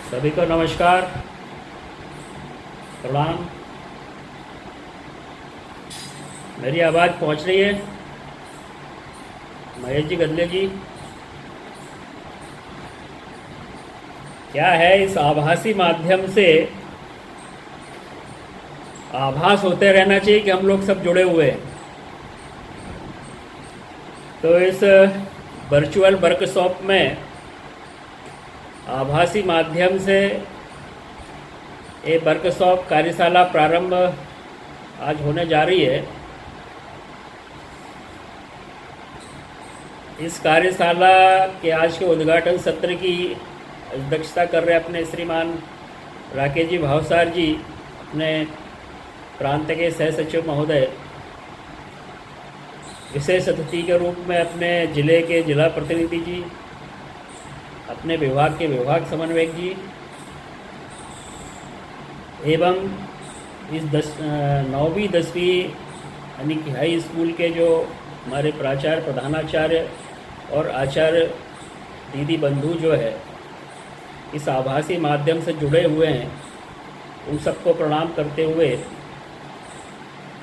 सभी को नमस्कार, प्रणाम। मेरी आवाज़ पहुंच रही है? महेश जी, गदले जी, क्या है इस आभासी माध्यम से आभास होते रहना चाहिए कि हम लोग सब जुड़े हुए हैं। तो इस वर्चुअल वर्कशॉप में आभासी माध्यम से ये वर्कशॉप कार्यशाला प्रारंभ आज होने जा रही है। इस कार्यशाला के आज के उद्घाटन सत्र की अध्यक्षता कर रहे अपने श्रीमान राकेश जी भावसार जी, अपने प्रांत के सह सचिव महोदय, विशेष अतिथि के रूप में अपने जिले के जिला प्रतिनिधि जी, अपने विभाग के विभाग समन्वयक जी, एवं इस 9वीं 10वीं यानी कि हाई स्कूल के जो हमारे प्राचार्य, प्रधानाचार्य और आचार्य दीदी बंधु जो है इस आभासी माध्यम से जुड़े हुए हैं, उन सबको प्रणाम करते हुए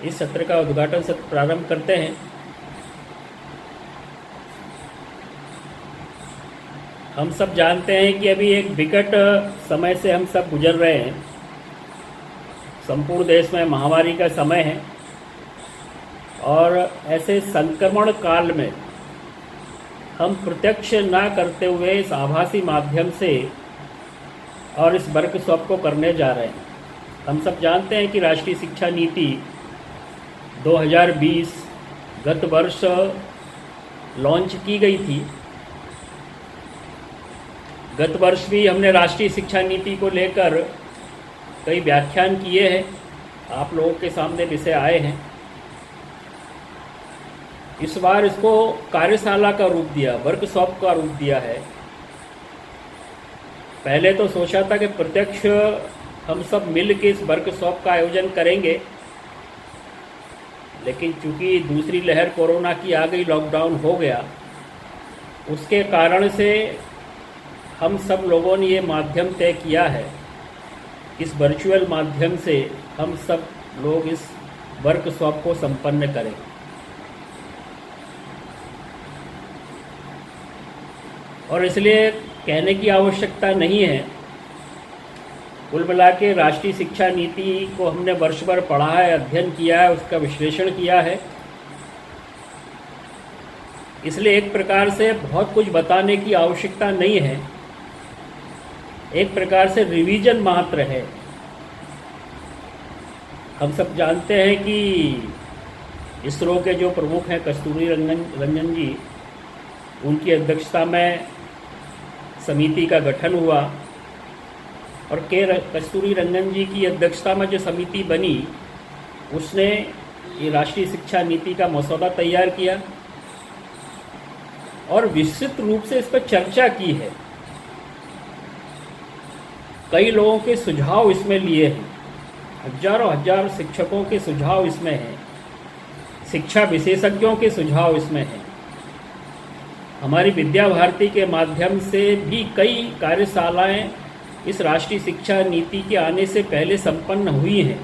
इस सत्र का उद्घाटन सत्र प्रारंभ करते हैं। हम सब जानते हैं कि अभी एक विकट समय से हम सब गुजर रहे हैं। संपूर्ण देश में महामारी का समय है और ऐसे संक्रमण काल में हम प्रत्यक्ष ना करते हुए इस आभासी माध्यम से और इस वर्कशॉप को करने जा रहे हैं। हम सब जानते हैं कि राष्ट्रीय शिक्षा नीति 2020 गत वर्ष लॉन्च की गई थी। गत वर्ष भी हमने राष्ट्रीय शिक्षा नीति को लेकर कई व्याख्यान किए हैं, आप लोगों के सामने विषय आए हैं। इस बार इसको कार्यशाला का रूप दिया, वर्कशॉप का रूप दिया है। पहले तो सोचा था कि प्रत्यक्ष हम सब मिल के इस वर्कशॉप का आयोजन करेंगे, लेकिन चूंकि दूसरी लहर कोरोना की आ गई, लॉकडाउन हो गया, उसके कारण से हम सब लोगों ने ये माध्यम तय किया है, इस वर्चुअल माध्यम से हम सब लोग इस वर्कशॉप को संपन्न करें। और इसलिए कहने की आवश्यकता नहीं है, कुल मिला के राष्ट्रीय शिक्षा नीति को हमने वर्ष भर पढ़ा है, अध्ययन किया है, उसका विश्लेषण किया है। इसलिए एक प्रकार से बहुत कुछ बताने की आवश्यकता नहीं है, एक प्रकार से रिवीजन मात्र है। हम सब जानते हैं कि इसरो के जो प्रमुख हैं कस्तूरी रंजन जी, उनकी अध्यक्षता में समिति का गठन हुआ और कस्तूरी रंजन जी की अध्यक्षता में जो समिति बनी, उसने ये राष्ट्रीय शिक्षा नीति का मसौदा तैयार किया और विस्तृत रूप से इस पर चर्चा की है। कई लोगों के सुझाव इसमें लिए हैं, हजार शिक्षकों के सुझाव इसमें हैं, शिक्षा विशेषज्ञों के सुझाव इसमें हैं। हमारी विद्या भारती के माध्यम से भी कई कार्यशालाएं इस राष्ट्रीय शिक्षा नीति के आने से पहले संपन्न हुई हैं।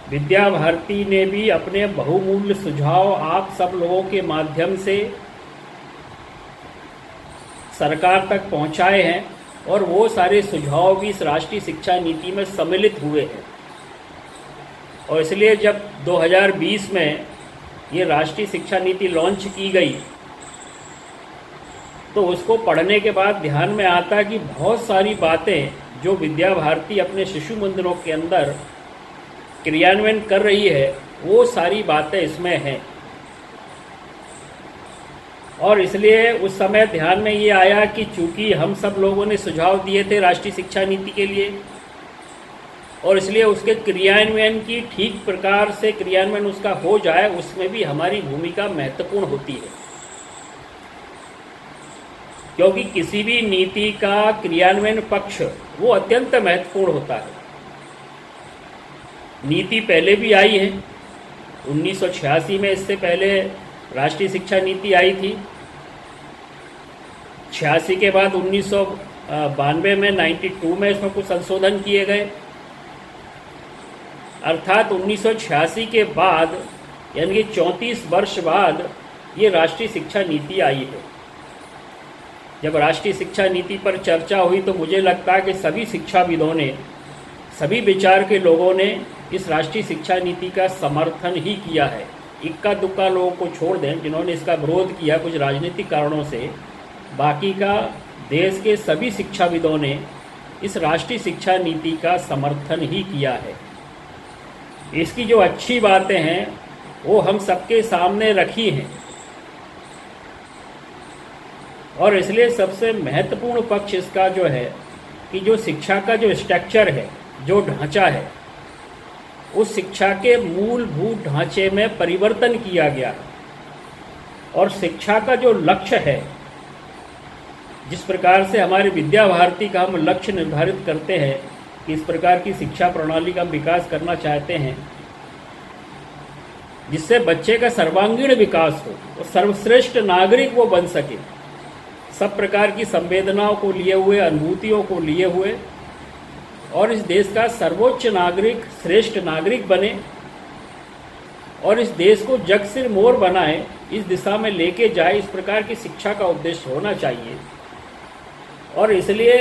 विद्या भारती ने भी अपने बहुमूल्य सुझाव आप सब लोगों के माध्यम से सरकार तक पहुंचाए हैं और वो सारे सुझाव भी इस राष्ट्रीय शिक्षा नीति में सम्मिलित हुए हैं। और इसलिए जब 2020 में ये राष्ट्रीय शिक्षा नीति लॉन्च की गई तो उसको पढ़ने के बाद ध्यान में आता कि बहुत सारी बातें जो विद्या भारती अपने शिशु मंदिरों के अंदर क्रियान्वयन कर रही है, वो सारी बातें इसमें हैं। और इसलिए उस समय ध्यान में ये आया कि चूंकि हम सब लोगों ने सुझाव दिए थे राष्ट्रीय शिक्षा नीति के लिए, और इसलिए उसके क्रियान्वयन की ठीक प्रकार से क्रियान्वयन उसका हो जाए, उसमें भी हमारी भूमिका महत्वपूर्ण होती है। क्योंकि किसी भी नीति का क्रियान्वयन पक्ष वो अत्यंत महत्वपूर्ण होता है। नीति पहले भी आई है, 1986 में इससे पहले राष्ट्रीय शिक्षा नीति आई थी। 86 के बाद 92 में, 92 में इसमें कुछ संशोधन किए गए। अर्थात 1986 के बाद, यानी कि 34 वर्ष बाद ये राष्ट्रीय शिक्षा नीति आई है। जब राष्ट्रीय शिक्षा नीति पर चर्चा हुई तो मुझे लगता है कि सभी शिक्षाविदों ने, सभी विचार के लोगों ने इस राष्ट्रीय शिक्षा नीति का समर्थन ही किया है। इक्का दुक्का लोगों को छोड़ दें जिन्होंने इसका विरोध किया कुछ राजनीतिक कारणों से, बाकी का देश के सभी शिक्षाविदों ने इस राष्ट्रीय शिक्षा नीति का समर्थन ही किया है। इसकी जो अच्छी बातें हैं वो हम सबके सामने रखी हैं, और इसलिए सबसे महत्वपूर्ण पक्ष इसका जो है कि जो शिक्षा का जो स्ट्रक्चर है, जो ढांचा है, उस शिक्षा के मूलभूत ढांचे में परिवर्तन किया गया, और शिक्षा का जो लक्ष्य है, जिस प्रकार से हमारी विद्या भारती का हम लक्ष्य निर्धारित करते हैं कि इस प्रकार की शिक्षा प्रणाली का हम विकास करना चाहते हैं जिससे बच्चे का सर्वांगीण विकास हो, वो सर्वश्रेष्ठ नागरिक वो बन सके, सब प्रकार की संवेदनाओं को लिए हुए, अनुभूतियों को लिए हुए, और इस देश का सर्वोच्च नागरिक, श्रेष्ठ नागरिक बने, और इस देश को जग सिर मोर बनाए, इस दिशा में लेके जाए। इस प्रकार की शिक्षा का उद्देश्य होना चाहिए। और इसलिए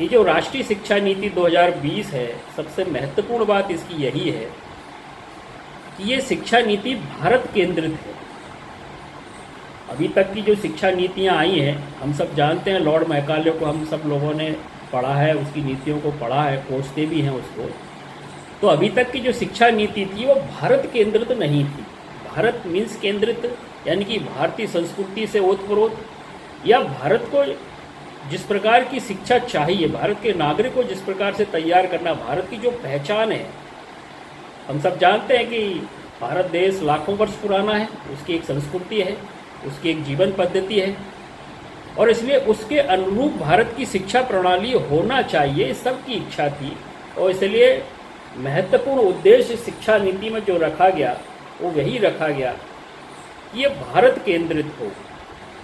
ये जो राष्ट्रीय शिक्षा नीति 2020 है, सबसे महत्वपूर्ण बात इसकी यही है कि ये शिक्षा नीति भारत केंद्रित है। अभी तक की जो शिक्षा नीतियाँ आई हैं, हम सब जानते हैं, लॉर्ड मैकाले को हम सब लोगों ने पढ़ा है, उसकी नीतियों को पढ़ा है, कोसते भी हैं उसको। तो अभी तक की जो शिक्षा नीति थी वो भारत केंद्रित नहीं थी। भारत मीन्स केंद्रित, यानी कि भारतीय संस्कृति से ओतप्रोत, या भारत को जिस प्रकार की शिक्षा चाहिए, भारत के नागरिक को जिस प्रकार से तैयार करना, भारत की जो पहचान है। हम सब जानते हैं कि भारत देश लाखों वर्ष पुराना है, उसकी एक संस्कृति है, उसकी एक जीवन पद्धति है, और इसलिए उसके अनुरूप भारत की शिक्षा प्रणाली होना चाहिए, सबकी इच्छा थी। और इसलिए महत्वपूर्ण उद्देश्य शिक्षा नीति में जो रखा गया वो यही रखा गया कि ये भारत केंद्रित हो,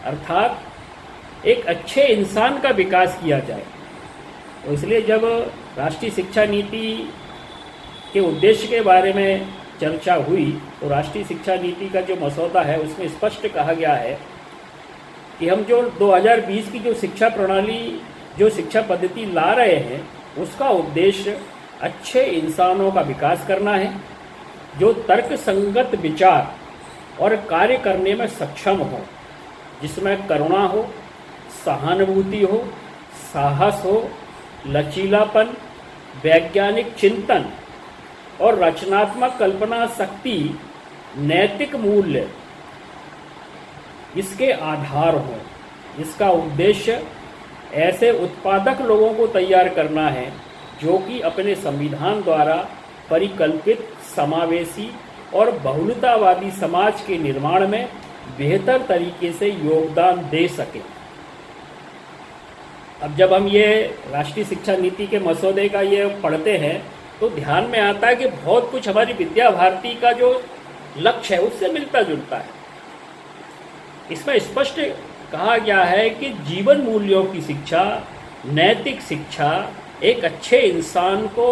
अर्थात एक अच्छे इंसान का विकास किया जाए। और इसलिए जब राष्ट्रीय शिक्षा नीति के उद्देश्य के बारे में चर्चा हुई तो राष्ट्रीय शिक्षा नीति का जो मसौदा है उसमें स्पष्ट कहा गया है कि हम जो 2020 की जो शिक्षा प्रणाली, जो शिक्षा पद्धति ला रहे हैं, उसका उद्देश्य अच्छे इंसानों का विकास करना है, जो तर्क संगत विचार और कार्य करने में सक्षम हो, जिसमें करुणा हो, सहानुभूति हो, साहस हो, लचीलापन, वैज्ञानिक चिंतन और रचनात्मक कल्पना शक्ति, नैतिक मूल्य इसके आधार हो। इसका उद्देश्य ऐसे उत्पादक लोगों को तैयार करना है जो कि अपने संविधान द्वारा परिकल्पित समावेशी और बहुलतावादी समाज के निर्माण में बेहतर तरीके से योगदान दे सके। अब जब हम ये राष्ट्रीय शिक्षा नीति के मसौदे का ये पढ़ते हैं तो ध्यान में आता है कि बहुत कुछ हमारी विद्या भारती का जो लक्ष्य है उससे मिलता जुलता है। इसमें स्पष्ट कहा गया है कि जीवन मूल्यों की शिक्षा, नैतिक शिक्षा, एक अच्छे इंसान को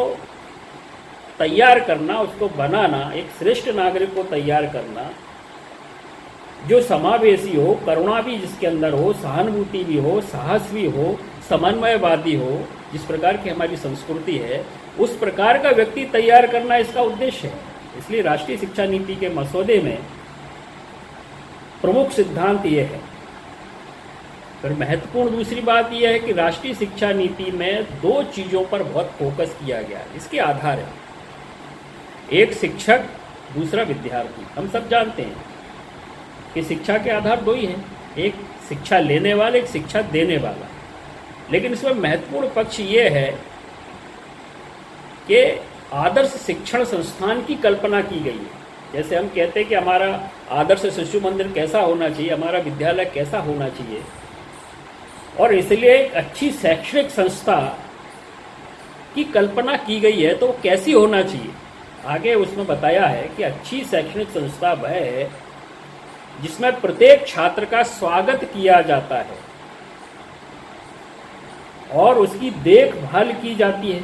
तैयार करना, उसको बनाना, एक श्रेष्ठ नागरिक को तैयार करना जो समावेशी हो, करुणा भी जिसके अंदर हो, सहानुभूति भी हो, साहस भी हो, समन्वयवादी हो, जिस प्रकार की हमारी संस्कृति है उस प्रकार का व्यक्ति तैयार करना इसका उद्देश्य है। इसलिए राष्ट्रीय शिक्षा नीति के मसौदे में प्रमुख सिद्धांत ये है। फिर महत्वपूर्ण दूसरी बात यह है कि राष्ट्रीय शिक्षा नीति में दो चीज़ों पर बहुत फोकस किया गया है। इसके आधार है, एक शिक्षक, दूसरा विद्यार्थी। हम सब जानते हैं कि शिक्षा के आधार दो ही हैं, एक शिक्षा लेने वाला, एक शिक्षा देने वाला। लेकिन इसमें महत्वपूर्ण पक्ष ये है कि आदर्श शिक्षण संस्थान की कल्पना की गई है। जैसे हम कहते हैं कि हमारा आदर्श शिशु मंदिर कैसा होना चाहिए, हमारा विद्यालय कैसा होना चाहिए, और इसलिए एक अच्छी शैक्षणिक संस्था की कल्पना की गई है तो कैसी होना चाहिए। आगे उसमें बताया है कि अच्छी शैक्षणिक संस्था वह है जिसमें प्रत्येक छात्र का स्वागत किया जाता है, और उसकी देखभाल की जाती है,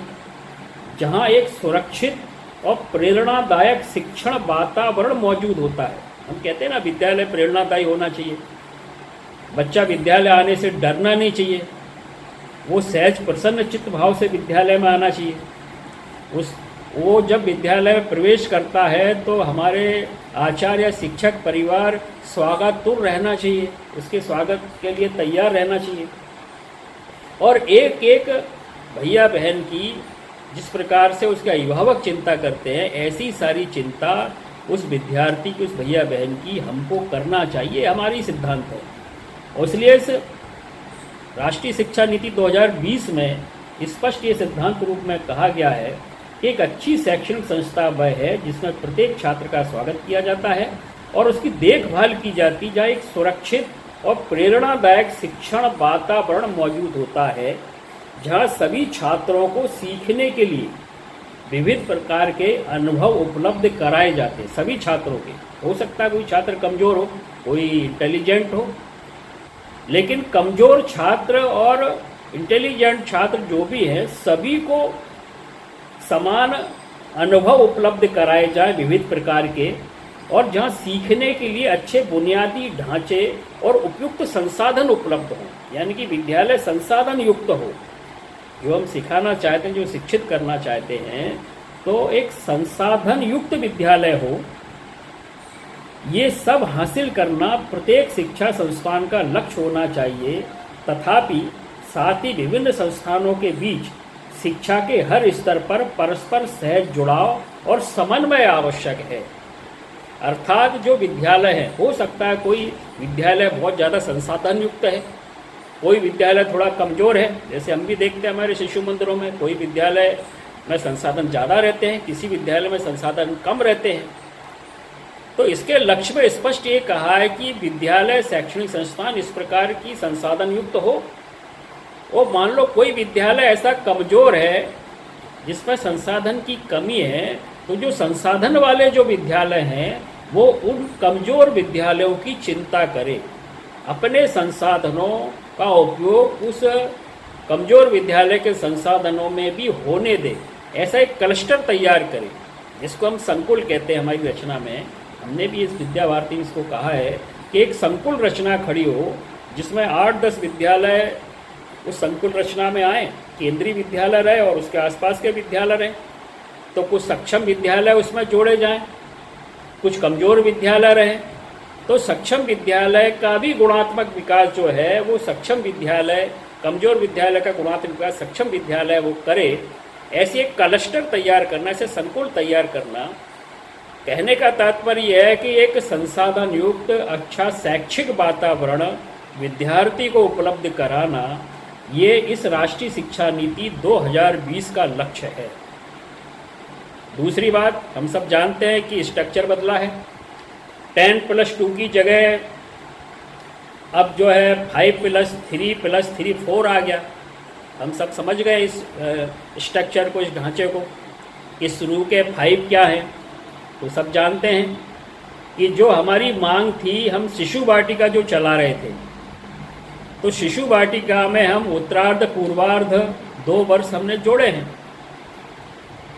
जहाँ एक सुरक्षित और प्रेरणादायक शिक्षण वातावरण मौजूद होता है। हम कहते हैं ना, विद्यालय प्रेरणादायी होना चाहिए। बच्चा विद्यालय आने से डरना नहीं चाहिए, वो सहज प्रसन्न चित्त भाव से विद्यालय में आना चाहिए। वो जब विद्यालय में प्रवेश करता है तो हमारे आचार्य, शिक्षक, परिवार स्वागतुर रहना चाहिए, उसके स्वागत के लिए तैयार रहना चाहिए। और एक एक भैया बहन की जिस प्रकार से उसके अभिभावक चिंता करते हैं, ऐसी सारी चिंता उस विद्यार्थी की, उस भैया बहन की हमको करना चाहिए, हमारी सिद्धांत है। और इसलिए इस राष्ट्रीय शिक्षा नीति 2020 में स्पष्ट ये सिद्धांत रूप में कहा गया है कि एक अच्छी शैक्षणिक संस्था वह है जिसमें प्रत्येक छात्र का स्वागत किया जाता है और उसकी देखभाल की जाती, जहाँ एक सुरक्षित और प्रेरणादायक शिक्षण वातावरण मौजूद होता है, जहाँ सभी छात्रों को सीखने के लिए विविध प्रकार के अनुभव उपलब्ध कराए जाते हैं। सभी छात्रों के, हो सकता है कोई छात्र कमज़ोर हो, कोई इंटेलिजेंट हो, लेकिन कमज़ोर छात्र और इंटेलिजेंट छात्र जो भी हैं, सभी को समान अनुभव उपलब्ध कराए जाए विविध प्रकार के, और जहाँ सीखने के लिए अच्छे बुनियादी ढांचे और उपयुक्त संसाधन उपलब्ध हों, यानी कि विद्यालय संसाधन युक्त हो। जो हम सिखाना चाहते हैं, जो शिक्षित करना चाहते हैं, तो एक संसाधन युक्त विद्यालय हो। ये सब हासिल करना प्रत्येक शिक्षा संस्थान का लक्ष्य होना चाहिए। तथापि साथ ही विभिन्न संस्थानों के बीच शिक्षा के हर स्तर पर परस्पर सहज जुड़ाव और समन्वय आवश्यक है। अर्थात जो विद्यालय है, हो सकता है कोई विद्यालय बहुत ज़्यादा संसाधन युक्त है, कोई विद्यालय थोड़ा कमज़ोर है, जैसे हम भी देखते हैं हमारे शिशु मंदिरों में, कोई विद्यालय में संसाधन ज़्यादा रहते हैं, किसी विद्यालय में संसाधन कम रहते हैं। तो इसके लक्ष्य में स्पष्ट ये कहा है कि विद्यालय, शैक्षणिक संस्थान इस प्रकार की संसाधन युक्त हो। और मान लो कोई विद्यालय ऐसा कमज़ोर है जिसमें संसाधन की कमी है, तो जो संसाधन वाले जो विद्यालय हैं वो उन कमज़ोर विद्यालयों की चिंता करे, अपने संसाधनों का उपयोग उस कमज़ोर विद्यालय के संसाधनों में भी होने दे। ऐसा एक क्लस्टर तैयार करे, जिसको हम संकुल कहते हैं। हमारी रचना में हमने भी इस विद्या भारती में इसको कहा है कि एक संकुल रचना खड़ी हो, जिसमें 8-10 विद्यालय उस संकुल रचना में आए, केंद्रीय विद्यालय रहे और उसके आसपास के विद्यालय रहे। तो कुछ सक्षम विद्यालय उसमें जोड़े जाएं, कुछ कमज़ोर विद्यालय रहे, तो सक्षम विद्यालय का भी गुणात्मक विकास जो है वो सक्षम विद्यालय, कमज़ोर विद्यालय का गुणात्मक विकास सक्षम विद्यालय वो करे। ऐसे एक क्लस्टर तैयार करना, ऐसे संकुल तैयार करना। कहने का तात्पर्य है कि एक संसाधन युक्त अच्छा शैक्षिक वातावरण विद्यार्थी को उपलब्ध कराना, ये इस राष्ट्रीय शिक्षा नीति 2020 का लक्ष्य है। दूसरी बात, हम सब जानते हैं कि स्ट्रक्चर बदला है। 10+2 की जगह अब जो है 5+3+3 4 आ गया। हम सब समझ गए इस स्ट्रक्चर को, इस ढांचे को, कि शुरू के 5 क्या हैं। तो सब जानते हैं कि जो हमारी मांग थी, हम शिशु वाटिका जो चला रहे थे, तो शिशु वाटिका में हम उत्तरार्ध पूर्वार्ध 2 वर्ष हमने जोड़े हैं।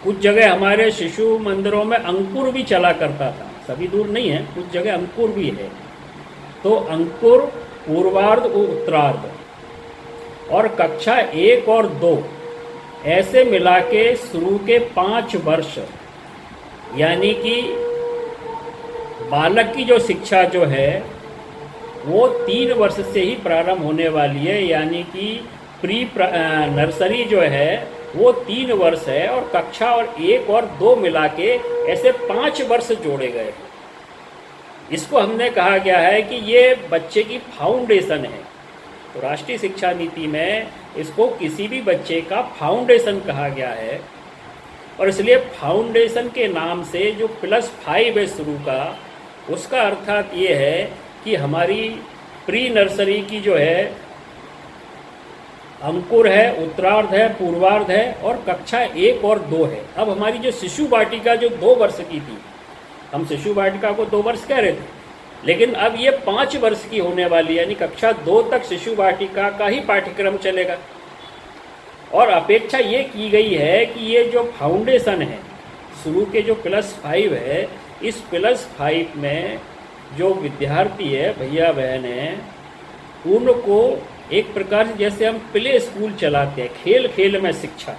कुछ जगह हमारे शिशु मंदिरों में अंकुर भी चला करता था, सभी दूर नहीं है, कुछ जगह अंकुर भी है। तो अंकुर, पूर्वार्ध और उत्तरार्ध, और कक्षा 1 और 2 ऐसे मिला के शुरू के 5 वर्ष, यानी कि बालक की जो शिक्षा जो है वो 3 वर्ष से ही प्रारंभ होने वाली है। यानी कि प्री नर्सरी जो है वो 3 वर्ष है, और कक्षा और 1 और 2 मिला के ऐसे 5 वर्ष जोड़े गए। इसको हमने कहा गया है कि ये बच्चे की फाउंडेशन है। तो राष्ट्रीय शिक्षा नीति में इसको किसी भी बच्चे का फाउंडेशन कहा गया है। और इसलिए फाउंडेशन के नाम से जो +5 है शुरू का, उसका अर्थात ये है कि हमारी प्री नर्सरी की जो है अंकुर है, उत्तरार्ध है, पूर्वार्ध है, और कक्षा 1 और 2 है। अब हमारी जो शिशु वाटिका जो 2 वर्ष की थी, हम शिशु वाटिका को 2 वर्ष कह रहे थे, लेकिन अब ये 5 वर्ष की होने वाली है, यानी कक्षा 2 तक शिशु वाटिका का ही पाठ्यक्रम चलेगा। और अपेक्षा ये की गई है कि ये जो फाउंडेशन है, शुरू के जो +5 है, इस +5 में जो विद्यार्थी है, भैया बहन है, उनको एक प्रकार से जैसे हम प्ले स्कूल चलाते हैं, खेल खेल में शिक्षा,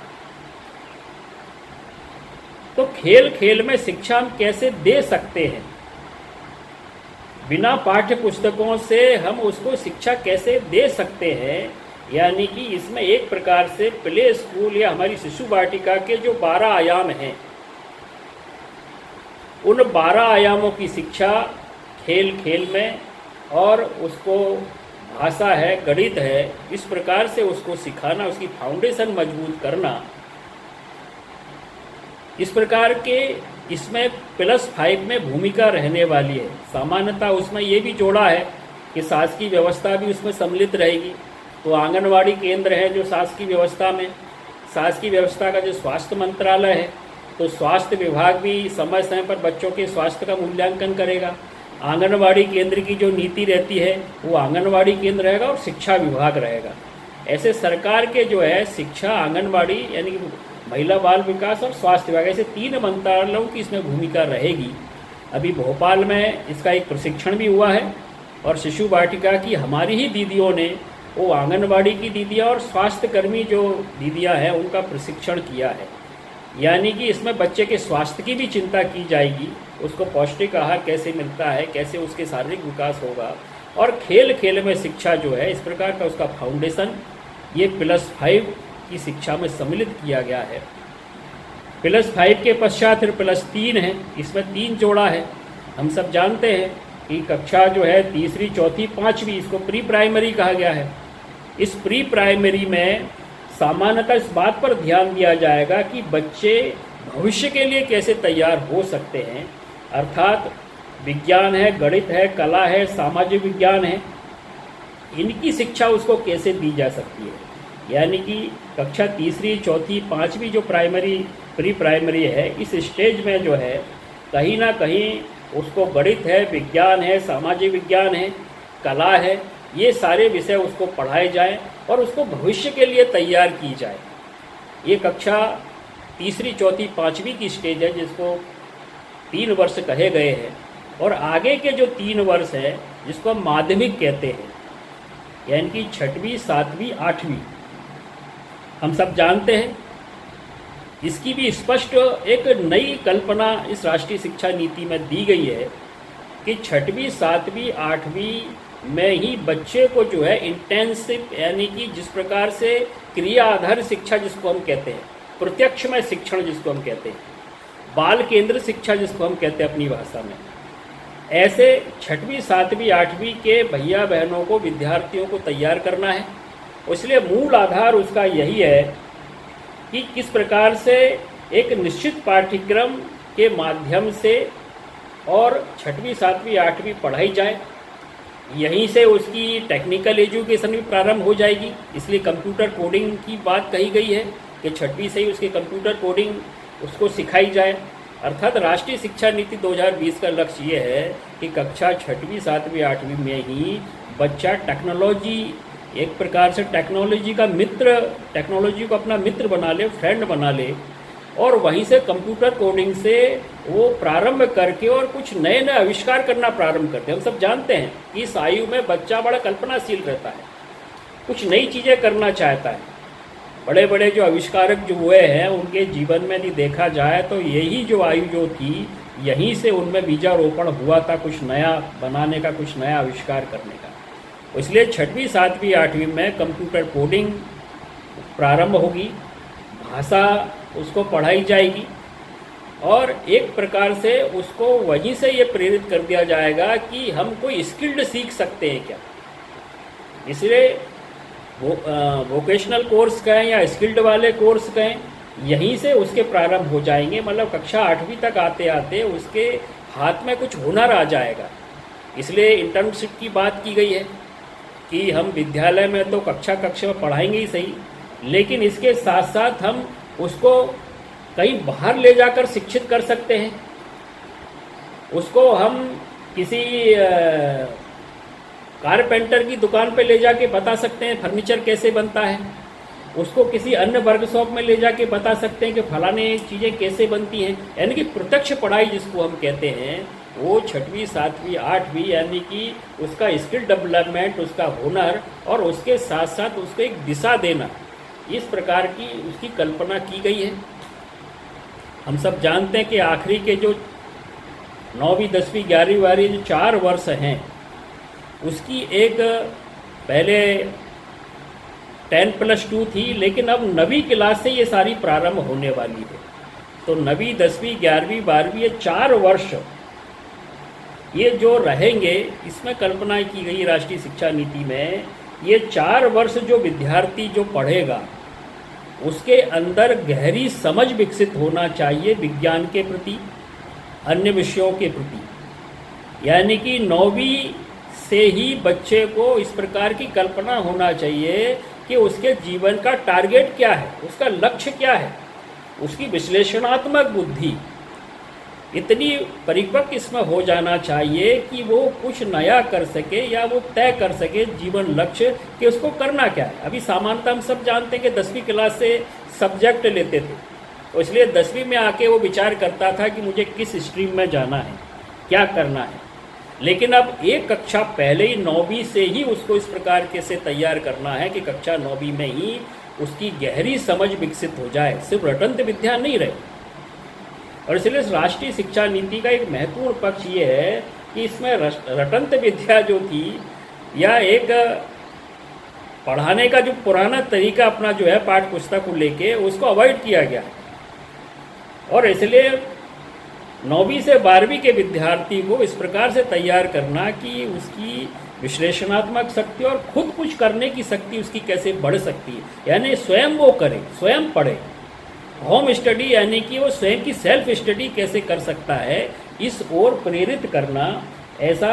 तो खेल खेल में शिक्षा हम कैसे दे सकते हैं, बिना पाठ्य पुस्तकों से हम उसको शिक्षा कैसे दे सकते हैं। यानी कि इसमें एक प्रकार से प्ले स्कूल या हमारी शिशु वाटिका के जो 12 आयाम हैं, उन 12 आयामों की शिक्षा खेल खेल में, और उसको भाषा है, गणित है, इस प्रकार से उसको सिखाना, उसकी फाउंडेशन मजबूत करना, इस प्रकार के इसमें +5 में भूमिका रहने वाली है। सामान्यतः उसमें ये भी जोड़ा है कि शासकीय व्यवस्था भी उसमें सम्मिलित रहेगी। तो आंगनवाड़ी केंद्र है जो शासकीय व्यवस्था में, शासकीय व्यवस्था का जो स्वास्थ्य मंत्रालय है, तो स्वास्थ्य विभाग भी समय समय पर बच्चों के स्वास्थ्य का मूल्यांकन करेगा। आंगनवाड़ी केंद्र की जो नीति रहती है वो आंगनवाड़ी केंद्र रहेगा और शिक्षा विभाग रहेगा। ऐसे सरकार के जो है शिक्षा, आंगनवाड़ी यानी कि महिला बाल विकास और स्वास्थ्य विभाग, ऐसे 3 मंत्रालयों की इसमें भूमिका रहेगी। अभी भोपाल में इसका एक प्रशिक्षण भी हुआ है और शिशु वाटिका की हमारी ही दीदियों ने, वो आंगनवाड़ी की दीदियाँ और स्वास्थ्य कर्मी जो दीदियाँ हैं, उनका प्रशिक्षण किया है। यानी कि इसमें बच्चे के स्वास्थ्य की भी चिंता की जाएगी, उसको पौष्टिक आहार कैसे मिलता है, कैसे उसके शारीरिक विकास होगा, और खेल खेल में शिक्षा जो है, इस प्रकार का उसका फाउंडेशन ये +5 की शिक्षा में सम्मिलित किया गया है। +5 के पश्चात फिर +3 है, इसमें 3 जोड़ा है। हम सब जानते हैं कि कक्षा जो है तीसरी, चौथी, 5वीं, इसको प्री प्राइमरी कहा गया है। इस प्री प्राइमरी में सामान्यतः इस बात पर ध्यान दिया जाएगा कि बच्चे भविष्य के लिए कैसे तैयार हो सकते हैं, अर्थात विज्ञान है, गणित है, कला है, सामाजिक विज्ञान है, इनकी शिक्षा उसको कैसे दी जा सकती है। यानी कि कक्षा तीसरी, चौथी, 5वीं जो प्राइमरी, प्री प्राइमरी है, इस स्टेज में जो है कहीं ना कहीं उसको गणित है, विज्ञान है, सामाजिक विज्ञान है, कला है, ये सारे विषय उसको पढ़ाए जाएं और उसको भविष्य के लिए तैयार की जाए। ये कक्षा तीसरी, चौथी, 5वीं की स्टेज है जिसको 3 वर्ष कहे गए हैं। और आगे के जो 3 वर्ष है जिसको हम माध्यमिक कहते हैं, यानी कि 6वीं, 7वीं, 8वीं, हम सब जानते हैं। इसकी भी स्पष्ट एक नई कल्पना इस राष्ट्रीय शिक्षा नीति में दी गई है कि 6वीं, 7वीं, 8वीं में ही बच्चे को जो है इंटेंसिव, यानी कि जिस प्रकार से क्रिया आधारित शिक्षा जिसको हम कहते हैं, प्रत्यक्ष में शिक्षण जिसको हम कहते हैं, बाल केंद्र शिक्षा जिसको हम कहते हैं अपनी भाषा में, ऐसे 6वीं, 7वीं, 8वीं के भैया बहनों को, विद्यार्थियों को तैयार करना है। इसलिए मूल आधार उसका यही है कि किस प्रकार से एक निश्चित पाठ्यक्रम के माध्यम से और 6वीं, 7वीं, 8वीं पढ़ाई जाए। यहीं से उसकी टेक्निकल एजुकेशन भी प्रारंभ हो जाएगी। इसलिए कंप्यूटर कोडिंग की बात कही गई है कि 6वीं से ही उसकी कंप्यूटर कोडिंग उसको सिखाई जाए। अर्थात राष्ट्रीय शिक्षा नीति 2020 का लक्ष्य ये है कि कक्षा 6वीं, 7वीं, 8वीं में ही बच्चा टेक्नोलॉजी, एक प्रकार से टेक्नोलॉजी का मित्र, टेक्नोलॉजी को अपना मित्र बना ले, फ्रेंड बना ले, और वहीं से कंप्यूटर कोडिंग से वो प्रारंभ करके और कुछ नए नए आविष्कार करना प्रारंभ करते हैं। हम सब जानते हैं कि इस आयु में बच्चा बड़ा कल्पनाशील रहता है, कुछ नई चीज़ें करना चाहता है। बड़े बड़े जो आविष्कारक जो हुए हैं उनके जीवन में यदि देखा जाए तो यही जो आयु जो थी, यहीं से उनमें बीजारोपण हुआ था कुछ नया बनाने का, कुछ नया आविष्कार करने का। इसलिए 6वीं, 7वीं, 8वीं में कंप्यूटर कोडिंग प्रारंभ होगी, भाषा उसको पढ़ाई जाएगी, और एक प्रकार से उसको वहीं से ये प्रेरित कर दिया जाएगा कि हम कोई स्किल्ड सीख सकते हैं क्या। इसलिए वोकेशनल कोर्स कहें या स्किल्ड वाले कोर्स कहें, यहीं से उसके प्रारंभ हो जाएंगे। मतलब कक्षा 8वीं तक आते आते उसके हाथ में कुछ हुनर आ जाएगा। इसलिए इंटर्नशिप की बात की गई है कि हम विद्यालय में तो कक्षा में पढ़ाएंगे ही सही, लेकिन इसके साथ साथ हम उसको कहीं बाहर ले जाकर शिक्षित कर सकते हैं। उसको हम किसी कारपेंटर की दुकान पे ले जाके बता सकते हैं फर्नीचर कैसे बनता है। उसको किसी अन्य वर्कशॉप में ले जाके बता सकते हैं कि फलाने चीज़ें कैसे बनती हैं। यानी कि प्रत्यक्ष पढ़ाई जिसको हम कहते हैं, वो 6वीं 7वीं 8वीं, यानी कि उसका स्किल डेवलपमेंट, उसका हुनर, और उसके साथ साथ उसको एक दिशा देना, इस प्रकार की उसकी कल्पना की गई है। हम सब जानते हैं कि आखिरी के जो 9वीं 10वीं 11वीं 12वीं जो 4 वर्ष हैं, उसकी एक पहले 10+2 थी, लेकिन अब 9वीं क्लास से ये सारी प्रारंभ होने वाली है। तो 9वीं 10वीं 11वीं 12वीं ये 4 वर्ष ये जो रहेंगे, इसमें कल्पना की गई राष्ट्रीय शिक्षा नीति में, ये 4 वर्ष जो विद्यार्थी जो पढ़ेगा, उसके अंदर गहरी समझ विकसित होना चाहिए विज्ञान के प्रति, अन्य विषयों के प्रति। यानी कि 9वीं से ही बच्चे को इस प्रकार की कल्पना होना चाहिए कि उसके जीवन का टारगेट क्या है, उसका लक्ष्य क्या है, उसकी विश्लेषणात्मक बुद्धि इतनी परिपक्व इसमें हो जाना चाहिए कि वो कुछ नया कर सके, या वो तय कर सके जीवन लक्ष्य कि उसको करना क्या है। अभी सामान्यतः हम सब जानते हैं कि 10वीं क्लास से सब्जेक्ट लेते थे, तो इसलिए 10वीं में आके वो विचार करता था कि मुझे किस स्ट्रीम में जाना है, क्या करना है। लेकिन अब एक कक्षा पहले ही 9वीं से ही उसको इस प्रकार के से तैयार करना है कि कक्षा 9वीं में ही उसकी गहरी समझ विकसित हो जाए, सिर्फ रटंत विद्या नहीं रहे। और इसलिए राष्ट्रीय शिक्षा नीति का एक महत्वपूर्ण पक्ष ये है कि इसमें रटंत विद्या जो थी, या एक पढ़ाने का जो पुराना तरीका अपना जो है पाठ्य पुस्तक को लेके, उसको अवॉइड किया गया। और इसलिए 9वीं से 12वीं के विद्यार्थी को इस प्रकार से तैयार करना कि उसकी विश्लेषणात्मक शक्ति और खुद कुछ करने की शक्ति उसकी कैसे बढ़ सकती है, यानी स्वयं वो करे, स्वयं पढ़े, होम स्टडी, यानी कि वो स्वयं की सेल्फ स्टडी कैसे कर सकता है, इस ओर प्रेरित करना, ऐसा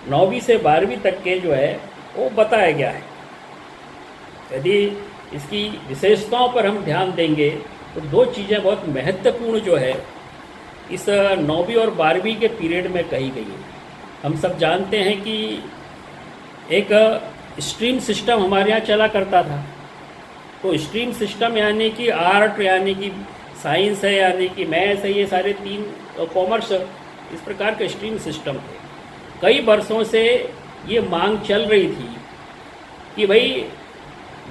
9वीं से 12वीं तक के जो है वो बताया गया है। यदि इसकी विशेषताओं पर हम ध्यान देंगे तो 2 चीज़ें बहुत महत्वपूर्ण जो है इस 9वीं और 12वीं के पीरियड में कही गई है। हम सब जानते हैं कि एक स्ट्रीम सिस्टम हमारे यहाँ चला करता था। तो स्ट्रीम सिस्टम यानी कि आर्ट, यानी कि साइंस है, यानी कि मैथ्स है, ये सारे 3, कॉमर्स, इस प्रकार के स्ट्रीम सिस्टम थे। कई वर्षों से ये मांग चल रही थी कि भाई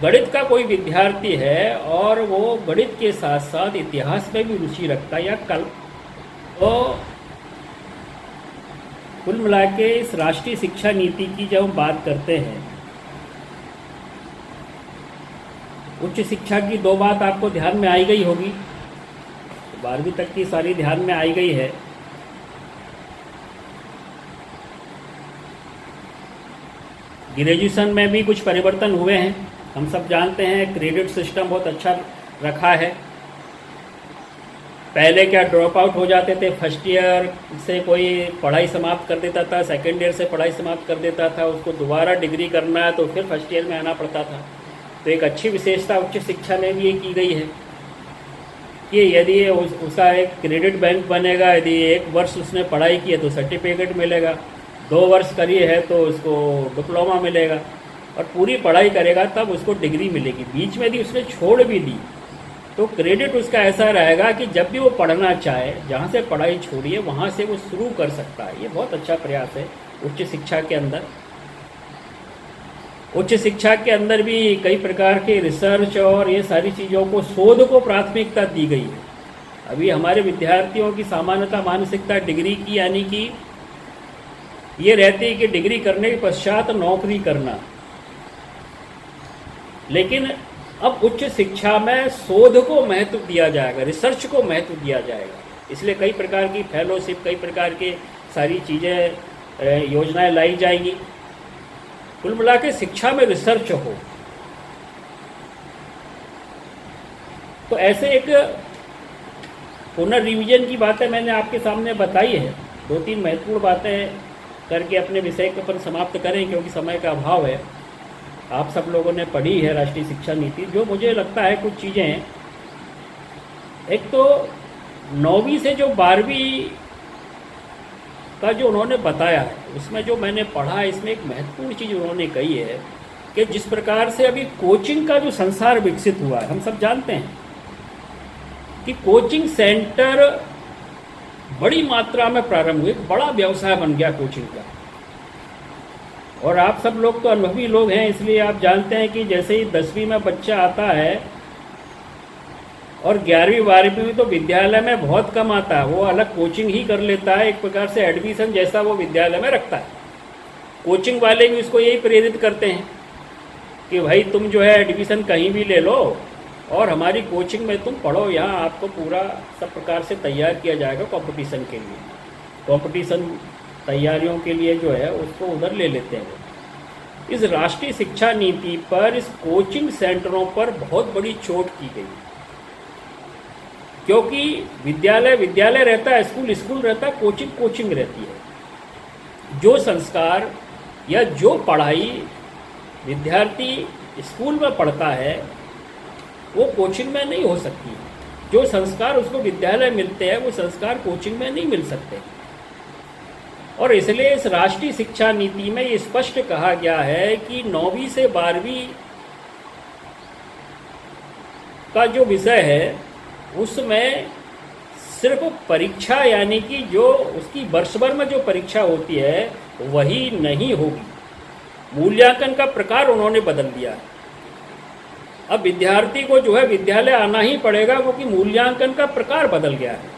गणित का कोई विद्यार्थी है और वो गणित के साथ साथ इतिहास में भी रुचि रखता है, या तो कुल मिला के इस राष्ट्रीय शिक्षा नीति की जब हम बात करते हैं, उच्च शिक्षा की 2 बात आपको ध्यान में आई गई होगी, 12वीं तक की सारी ध्यान में आई गई है। ग्रेजुएशन में भी कुछ परिवर्तन हुए हैं। हम सब जानते हैं क्रेडिट सिस्टम बहुत अच्छा रखा है। पहले क्या ड्रॉप आउट हो जाते थे, फर्स्ट ईयर से कोई पढ़ाई समाप्त कर देता था, सेकेंड ईयर से पढ़ाई समाप्त कर देता था, उसको दोबारा डिग्री करना है तो फिर फर्स्ट ईयर में आना पड़ता था। तो एक अच्छी विशेषता उच्च शिक्षा में भी ये की गई है कि यदि उसका एक क्रेडिट बैंक बनेगा, यदि 1 वर्ष उसने पढ़ाई की है तो सर्टिफिकेट मिलेगा, 2 वर्ष करी है तो उसको डिप्लोमा मिलेगा, और पूरी पढ़ाई करेगा तब उसको डिग्री मिलेगी। बीच में यदि उसने छोड़ भी दी तो क्रेडिट उसका ऐसा रहेगा कि जब भी वो पढ़ना चाहे, जहाँ से पढ़ाई छोड़ी है वहाँ से वो शुरू कर सकता है। ये बहुत अच्छा प्रयास है उच्च शिक्षा के अंदर। उच्च शिक्षा के अंदर भी कई प्रकार के रिसर्च और ये सारी चीज़ों को, शोध को प्राथमिकता दी गई है। अभी हमारे विद्यार्थियों की सामान्यतः मानसिकता डिग्री की, यानी कि ये रहती है कि डिग्री करने के पश्चात नौकरी करना, लेकिन अब उच्च शिक्षा में शोध को महत्व दिया जाएगा, रिसर्च को महत्व दिया जाएगा। इसलिए कई प्रकार की फेलोशिप, कई प्रकार की सारी चीज़ें, योजनाएं लाई जाएंगी। कुल मिला के शिक्षा में रिसर्च हो, तो ऐसे एक पुनर्रिवीजन की बातें मैंने आपके सामने बताई है। 2-3 महत्वपूर्ण बातें करके अपने विषय पर समाप्त करें, क्योंकि समय का अभाव है। आप सब लोगों ने पढ़ी है राष्ट्रीय शिक्षा नीति। जो मुझे लगता है कुछ चीज़ें, एक तो 9वीं से जो 12वीं का जो उन्होंने बताया है, उसमें जो मैंने पढ़ा है, इसमें एक महत्वपूर्ण चीज़ उन्होंने कही है कि जिस प्रकार से अभी कोचिंग का जो संसार विकसित हुआ है, हम सब जानते हैं कि कोचिंग सेंटर बड़ी मात्रा में प्रारंभ हुए, बड़ा व्यवसाय बन गया कोचिंग का। और आप सब लोग तो अनुभवी लोग हैं, इसलिए आप जानते हैं कि जैसे ही 10वीं में बच्चा आता है और 11वीं 12वीं में तो विद्यालय में बहुत कम आता है, वो अलग कोचिंग ही कर लेता है, एक प्रकार से एडमिशन जैसा वो विद्यालय में रखता है। कोचिंग वाले भी उसको यही प्रेरित करते हैं कि भाई तुम जो है एडमिशन कहीं भी ले लो और हमारी कोचिंग में तुम पढ़ो, यहाँ आपको पूरा सब प्रकार से तैयार किया जाएगा कंपटीशन के लिए। कंपटीशन तैयारियों के लिए जो है उसको उधर ले लेते हैं। इस राष्ट्रीय शिक्षा नीति पर, इस कोचिंग सेंटरों पर बहुत बड़ी चोट की गई, क्योंकि विद्यालय विद्यालय रहता है, स्कूल स्कूल रहता है, कोचिंग कोचिंग रहती है। जो संस्कार या जो पढ़ाई विद्यार्थी स्कूल में पढ़ता है वो कोचिंग में नहीं हो सकती। जो संस्कार उसको विद्यालय मिलते हैं वो संस्कार कोचिंग में नहीं मिल सकते। और इसलिए इस राष्ट्रीय शिक्षा नीति में ये स्पष्ट कहा गया है कि 9वीं से 12वीं का जो विषय है उसमें सिर्फ परीक्षा, यानी कि जो उसकी वर्ष भर में जो परीक्षा होती है वही नहीं होगी। मूल्यांकन का प्रकार उन्होंने बदल दिया है। अब विद्यार्थी को जो है विद्यालय आना ही पड़ेगा क्योंकि मूल्यांकन का प्रकार बदल गया है।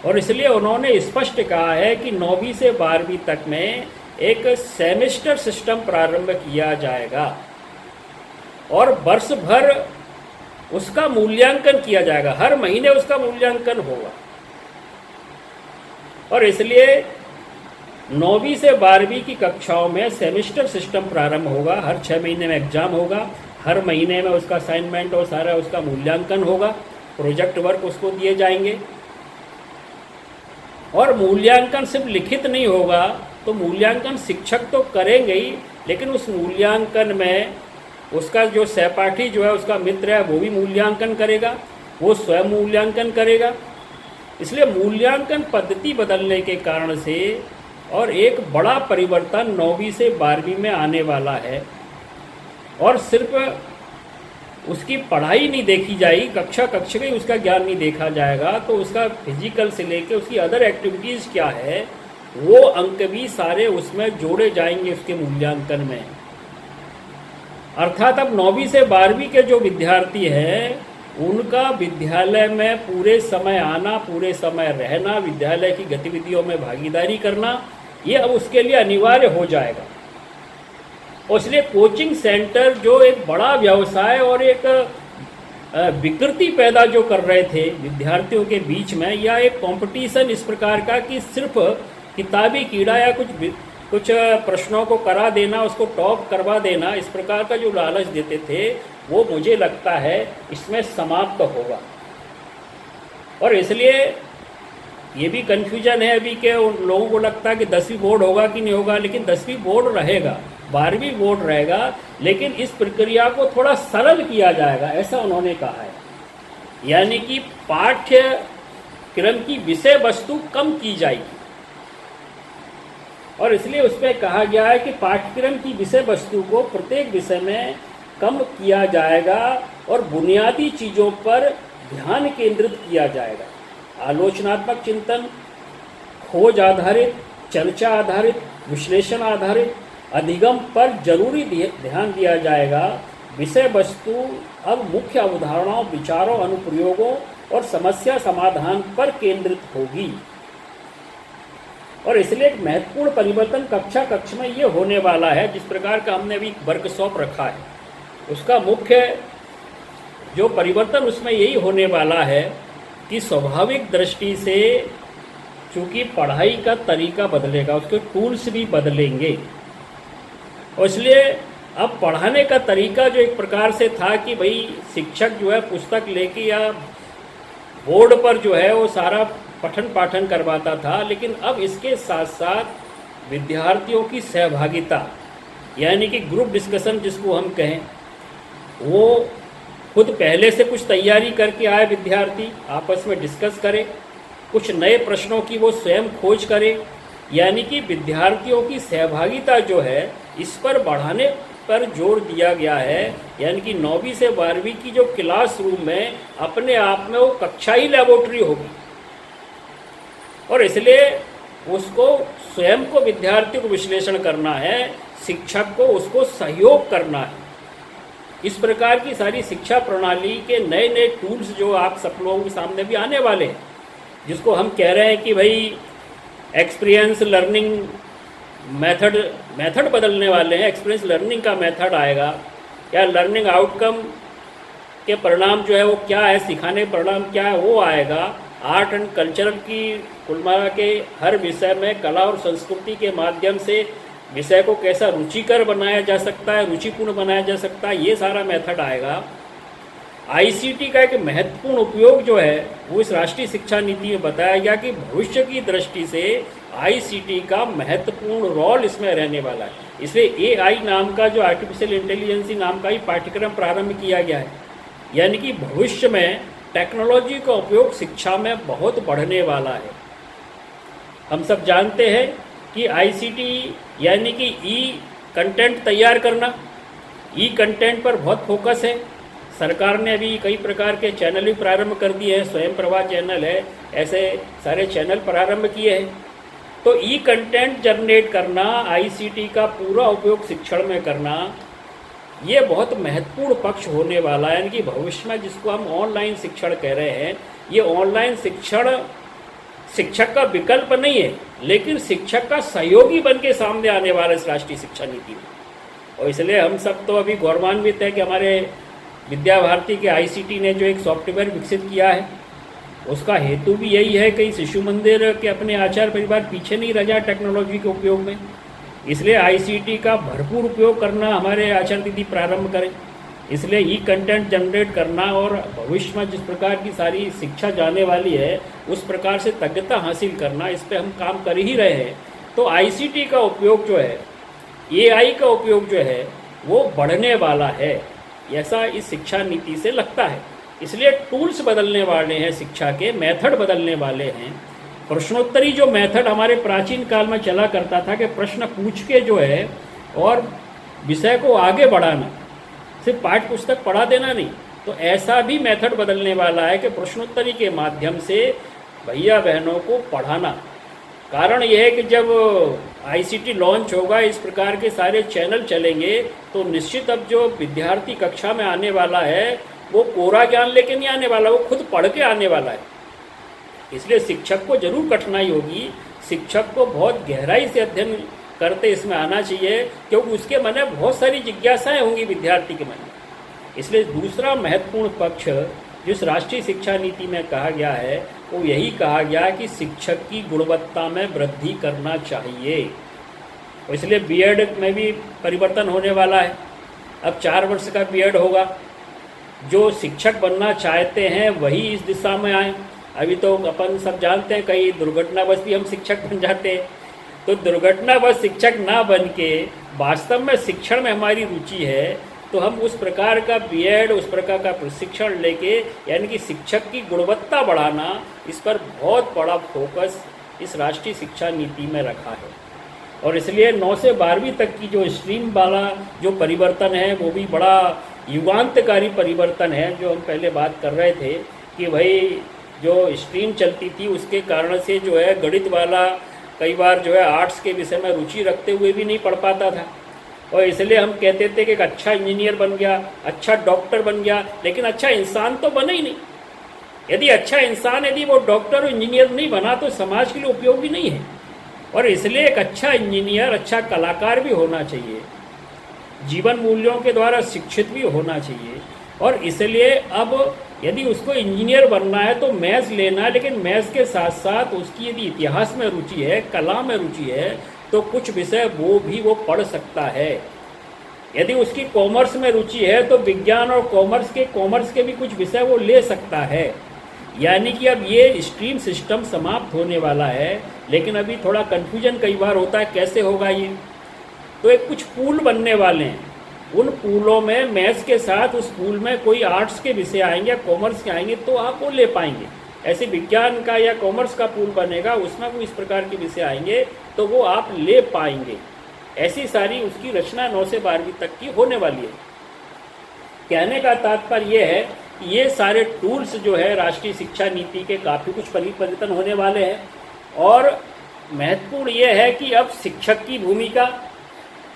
और इसलिए उन्होंने स्पष्ट कहा है कि 9वीं से 12वीं तक में एक सेमेस्टर सिस्टम प्रारंभ किया जाएगा और वर्ष भर उसका मूल्यांकन किया जाएगा, हर महीने उसका मूल्यांकन होगा। और इसलिए 9वीं से 12वीं की कक्षाओं में सेमेस्टर सिस्टम प्रारंभ होगा, हर 6 महीने में एग्जाम होगा, हर महीने में उसका असाइनमेंट और सारा उसका मूल्यांकन होगा, प्रोजेक्ट वर्क उसको दिए जाएंगे। और मूल्यांकन सिर्फ लिखित नहीं होगा, तो मूल्यांकन शिक्षक तो करेंगे ही, लेकिन उस मूल्यांकन में उसका जो सहपाठी जो है, उसका मित्र है, वो भी मूल्यांकन करेगा, वो स्वयं मूल्यांकन करेगा। इसलिए मूल्यांकन पद्धति बदलने के कारण से और एक बड़ा परिवर्तन 9वीं से 12वीं में आने वाला है। और सिर्फ उसकी पढ़ाई नहीं देखी जाएगी, कक्षा कक्षा ही उसका ज्ञान नहीं देखा जाएगा, तो उसका फिजिकल से लेके उसकी अदर एक्टिविटीज़ क्या है वो अंक भी सारे उसमें जोड़े जाएंगे उसके मूल्यांकन में। अर्थात अब 9वीं से 12वीं के जो विद्यार्थी हैं उनका विद्यालय में पूरे समय आना, पूरे समय रहना, विद्यालय की गतिविधियों में भागीदारी करना, ये अब उसके लिए अनिवार्य हो जाएगा। और इसलिए कोचिंग सेंटर जो एक बड़ा व्यवसाय और एक विकृति पैदा जो कर रहे थे विद्यार्थियों के बीच में, या एक कंपटीशन इस प्रकार का कि सिर्फ किताबी कीड़ा या कुछ प्रश्नों को करा देना, उसको टॉप करवा देना, इस प्रकार का जो लालच देते थे वो मुझे लगता है इसमें समाप्त होगा। और इसलिए ये भी कन्फ्यूजन है अभी के उन लोगों को लगता है कि 10वीं बोर्ड होगा कि नहीं होगा, लेकिन 10वीं बोर्ड रहेगा, 12वीं बोर्ड रहेगा, लेकिन इस प्रक्रिया को थोड़ा सरल किया जाएगा, ऐसा उन्होंने कहा है। यानी कि पाठ्यक्रम की विषय वस्तु कम की जाएगी। और इसलिए उसमें कहा गया है कि पाठ्यक्रम की विषय वस्तु को प्रत्येक विषय में कम किया जाएगा और बुनियादी चीज़ों पर ध्यान केंद्रित किया जाएगा। आलोचनात्मक चिंतन, खोज आधारित, चर्चा आधारित, विश्लेषण आधारित, अधिगम पर जरूरी ध्यान दिया जाएगा। विषय वस्तु अब मुख्य अवधारणाओं, विचारों, अनुप्रयोगों और समस्या समाधान पर केंद्रित होगी। और इसलिए एक महत्वपूर्ण परिवर्तन कक्षा कक्ष में ये होने वाला है, जिस प्रकार का हमने अभी वर्कशॉप रखा है, उसका मुख्य जो परिवर्तन उसमें यही होने वाला है कि स्वाभाविक दृष्टि से चूँकि पढ़ाई का तरीका बदलेगा, उसके टूल्स भी बदलेंगे। और इसलिए अब पढ़ाने का तरीका जो एक प्रकार से था कि भाई शिक्षक जो है पुस्तक लेके या बोर्ड पर जो है वो सारा पठन पाठन करवाता था, लेकिन अब इसके साथ साथ विद्यार्थियों की सहभागिता, यानी कि ग्रुप डिस्कशन जिसको हम कहें, वो खुद पहले से कुछ तैयारी करके आए विद्यार्थी आपस में डिस्कस करें, कुछ नए प्रश्नों की वो स्वयं खोज करें, यानी कि विद्यार्थियों की सहभागिता जो है इस पर बढ़ाने पर जोर दिया गया है, यानी कि 9वीं से 12वीं की जो क्लासरूम में अपने आप में वो कक्षा ही लेबोरेटरी होगी, और इसलिए उसको स्वयं को विद्यार्थी को विश्लेषण करना है, शिक्षक को उसको सहयोग करना है। इस प्रकार की सारी शिक्षा प्रणाली के नए नए टूल्स जो आप सब लोगों के सामने भी आने वाले हैं, जिसको हम कह रहे हैं कि भाई एक्सपीरियंस लर्निंग मेथड बदलने वाले हैं। एक्सपीरियंस लर्निंग का मेथड आएगा, या लर्निंग आउटकम के परिणाम जो है वो क्या है, सिखाने के परिणाम क्या है वो आएगा। आर्ट एंड कल्चर की कुल मिला के हर विषय में कला और संस्कृति के माध्यम से विषय को कैसा रुचिकर बनाया जा सकता है, रुचिपूर्ण बनाया जा सकता है, ये सारा मेथड आएगा। आईसीटी का एक महत्वपूर्ण उपयोग जो है वो इस राष्ट्रीय शिक्षा नीति में बताया गया कि भविष्य की दृष्टि से आईसीटी का महत्वपूर्ण रोल इसमें रहने वाला है। इसलिए एआई नाम का जो आर्टिफिशियल इंटेलिजेंसी नाम का ही पाठ्यक्रम प्रारंभ किया गया है, यानी कि भविष्य में टेक्नोलॉजी का उपयोग शिक्षा में बहुत बढ़ने वाला है। हम सब जानते हैं कि आईसीटी यानी कि ई कंटेंट तैयार करना, ई कंटेंट पर बहुत फोकस है। सरकार ने अभी कई प्रकार के चैनल भी प्रारंभ कर दिए हैं, स्वयं प्रभा चैनल है, ऐसे सारे चैनल प्रारंभ किए हैं। तो ई कंटेंट जनरेट करना, आईसीटी का पूरा उपयोग शिक्षण में करना, ये बहुत महत्वपूर्ण पक्ष होने वाला है। यानी कि भविष्य में जिसको हम ऑनलाइन शिक्षण कह रहे हैं, ये ऑनलाइन शिक्षण शिक्षक का विकल्प नहीं है, लेकिन शिक्षक का सहयोगी बन के सामने आने वाला इस राष्ट्रीय शिक्षा नीति में। और इसलिए हम सब तो अभी गौरवान्वित है कि हमारे विद्या भारती के आईसीटी ने जो एक सॉफ्टवेयर विकसित किया है, उसका हेतु भी यही है कि शिशु मंदिर के अपने आचार्य परिवार पीछे नहीं रह जाए टेक्नोलॉजी के उपयोग में। इसलिए आईसीटी का भरपूर उपयोग करना हमारे आचार्य दीदी प्रारंभ करें। इसलिए ई कंटेंट जनरेट करना और भविष्य में जिस प्रकार की सारी शिक्षा जाने वाली है उस प्रकार से तज्ञता हासिल करना, इस पर हम काम कर ही रहे हैं। तो आईसीटी का उपयोग जो है, एआई का उपयोग जो है वो बढ़ने वाला है, ऐसा इस शिक्षा नीति से लगता है। इसलिए टूल्स बदलने वाले हैं, शिक्षा के मेथड बदलने वाले हैं। प्रश्नोत्तरी जो मेथड हमारे प्राचीन काल में चला करता था कि प्रश्न पूछ के जो है और विषय को आगे बढ़ाना, सिर्फ पाठ्य पुस्तक पढ़ा देना नहीं, तो ऐसा भी मेथड बदलने वाला है कि प्रश्नोत्तरी के माध्यम से भैया बहनों को पढ़ाना। कारण यह है कि जब आईसीटी लॉन्च होगा, इस प्रकार के सारे चैनल चलेंगे, तो निश्चित अब जो विद्यार्थी कक्षा में आने वाला है वो कोरा ज्ञान लेके नहीं आने वाला, वो खुद पढ़ के आने वाला है। इसलिए शिक्षक को जरूर कठिनाई होगी, शिक्षक को बहुत गहराई से अध्ययन करते इसमें आना चाहिए, क्योंकि उसके मन में बहुत सारी जिज्ञासाएं होंगी विद्यार्थी के मन में। इसलिए दूसरा महत्वपूर्ण पक्ष जिस राष्ट्रीय शिक्षा नीति में कहा गया है वो यही कहा गया है कि शिक्षक की गुणवत्ता में वृद्धि करना चाहिए। और इसलिए बीएड में भी परिवर्तन होने वाला है। अब 4 वर्ष का बीएड होगा। जो शिक्षक बनना चाहते हैं वही इस दिशा में आए। अभी तो अपन सब जानते हैं कई दुर्घटनावश भी हम शिक्षक बन जाते हैं। तो दुर्घटनावश शिक्षक ना बन के वास्तव में शिक्षण में हमारी रुचि है, तो हम उस प्रकार का बीएड, उस प्रकार का प्रशिक्षण लेके, यानी कि शिक्षक की गुणवत्ता बढ़ाना, इस पर बहुत बड़ा फोकस इस राष्ट्रीय शिक्षा नीति में रखा है। और इसलिए 9 से 12वीं तक की जो स्ट्रीम वाला जो परिवर्तन है वो भी बड़ा युगांतकारी परिवर्तन है। जो हम पहले बात कर रहे थे कि भाई जो स्ट्रीम चलती थी उसके कारण से जो है गणित वाला कई बार जो है आर्ट्स के विषय में रुचि रखते हुए भी नहीं पढ़ पाता था, और इसलिए हम कहते थे कि एक अच्छा इंजीनियर बन गया, अच्छा डॉक्टर बन गया, लेकिन अच्छा इंसान तो बना ही नहीं। यदि अच्छा इंसान, यदि वो डॉक्टर और इंजीनियर नहीं बना तो समाज के लिए उपयोगी नहीं है। और इसलिए एक अच्छा इंजीनियर, अच्छा कलाकार भी होना चाहिए, जीवन मूल्यों के द्वारा शिक्षित भी होना चाहिए। और इसलिए अब यदि उसको इंजीनियर बनना है तो मैथ्स लेना है, लेकिन मैथ्स के साथ साथ उसकी यदि इतिहास में रुचि है, कला में रुचि है, तो कुछ विषय वो पढ़ सकता है। यदि उसकी कॉमर्स में रुचि है तो विज्ञान और कॉमर्स के भी कुछ विषय वो ले सकता है। यानी कि अब ये स्ट्रीम सिस्टम समाप्त होने वाला है, लेकिन अभी थोड़ा कन्फ्यूजन कई बार होता है कैसे होगा ये। तो एक कुछ पूल बनने वाले हैं, उन पूलों में मैथ्स के साथ उस पूल में कोई आर्ट्स के विषय आएंगे या कॉमर्स के आएंगे तो आप वो ले पाएंगे। ऐसे विज्ञान का या कॉमर्स का पूल बनेगा, उसमें कोई इस प्रकार के विषय आएंगे तो वो आप ले पाएंगे। ऐसी सारी उसकी रचना 9 से 12वीं तक की होने वाली है। कहने का तात्पर्य ये है कि ये सारे टूल्स जो है राष्ट्रीय शिक्षा नीति के काफ़ी कुछ परिवर्तन होने वाले हैं। और महत्वपूर्ण ये है कि अब शिक्षक की भूमिका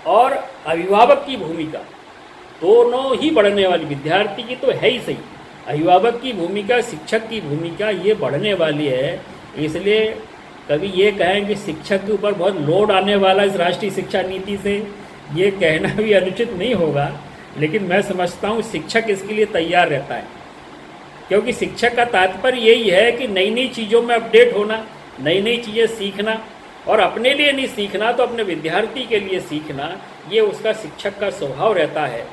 और अभिभावक की भूमिका दोनों ही बढ़ने वाली, विद्यार्थी की तो है ही सही, अभिभावक की भूमिका, शिक्षक की भूमिका ये बढ़ने वाली है। इसलिए कभी ये कहें कि शिक्षक के ऊपर बहुत लोड आने वाला इस राष्ट्रीय शिक्षा नीति से, ये कहना भी अनुचित नहीं होगा। लेकिन मैं समझता हूँ शिक्षक इसके लिए तैयार रहता है, क्योंकि शिक्षक का तात्पर्य यही है कि नई नई चीज़ों में अपडेट होना, नई नई चीज़ें सीखना, और अपने लिए नहीं सीखना तो अपने विद्यार्थी के लिए सीखना, ये उसका शिक्षक का स्वभाव रहता है।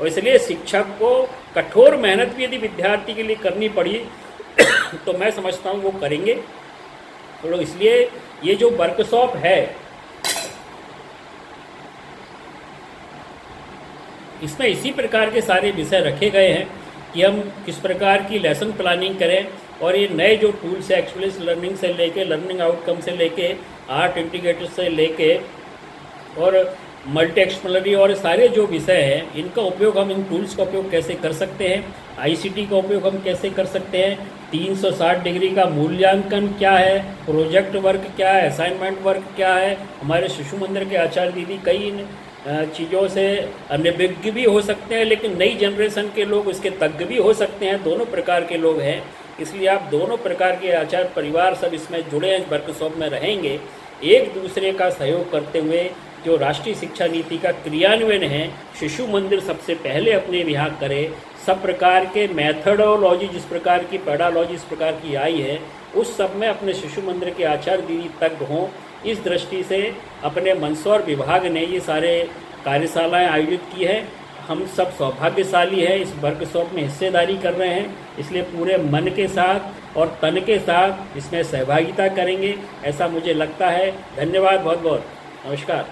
और इसलिए शिक्षक को कठोर मेहनत भी यदि विद्यार्थी के लिए करनी पड़ी तो मैं समझता हूँ वो करेंगे। तो इसलिए ये जो वर्कशॉप है इसमें इसी प्रकार के सारे विषय रखे गए हैं कि हम किस प्रकार की लेसन प्लानिंग करें, और ये नए जो टूल्स है एक्सपीरियंस लर्निंग से लेके, लर्निंग आउटकम से लेके, आर्ट इंटीग्रेटर से लेके और मल्टी एक्सप्लोररी और सारे जो विषय हैं इनका उपयोग, हम इन टूल्स का उपयोग कैसे कर सकते हैं, आईसीटी का उपयोग हम कैसे कर सकते हैं, 360 डिग्री का मूल्यांकन क्या है, प्रोजेक्ट वर्क क्या है, असाइनमेंट वर्क क्या है। हमारे शिशु मंदिर के आचार्य दीदी कई चीज़ों से अनभिज्ञ भी हो सकते हैं, लेकिन नई जनरेशन के लोग इसके तज्ञ भी हो सकते हैं, दोनों प्रकार के लोग हैं। इसलिए आप दोनों प्रकार के आचार्य परिवार सब इसमें जुड़े हैं, वर्कशॉप में रहेंगे, एक दूसरे का सहयोग करते हुए जो राष्ट्रीय शिक्षा नीति का क्रियान्वयन है शिशु मंदिर सबसे पहले अपने यहाँ करे। सब प्रकार के मैथडोलॉजी, जिस प्रकार की पेडालॉजी इस प्रकार की आई है, उस सब में अपने शिशु मंदिर के आचार्य दीदी तज्ञ हों। इस दृष्टि से अपने मंदसौर विभाग ने ये सारे कार्यशालाएं आयोजित की है। हम सब सौभाग्यशाली हैं, इस वर्कशॉप में हिस्सेदारी कर रहे हैं, इसलिए पूरे मन के साथ और तन के साथ इसमें सहभागिता करेंगे, ऐसा मुझे लगता है। धन्यवाद, बहुत बहुत नमस्कार।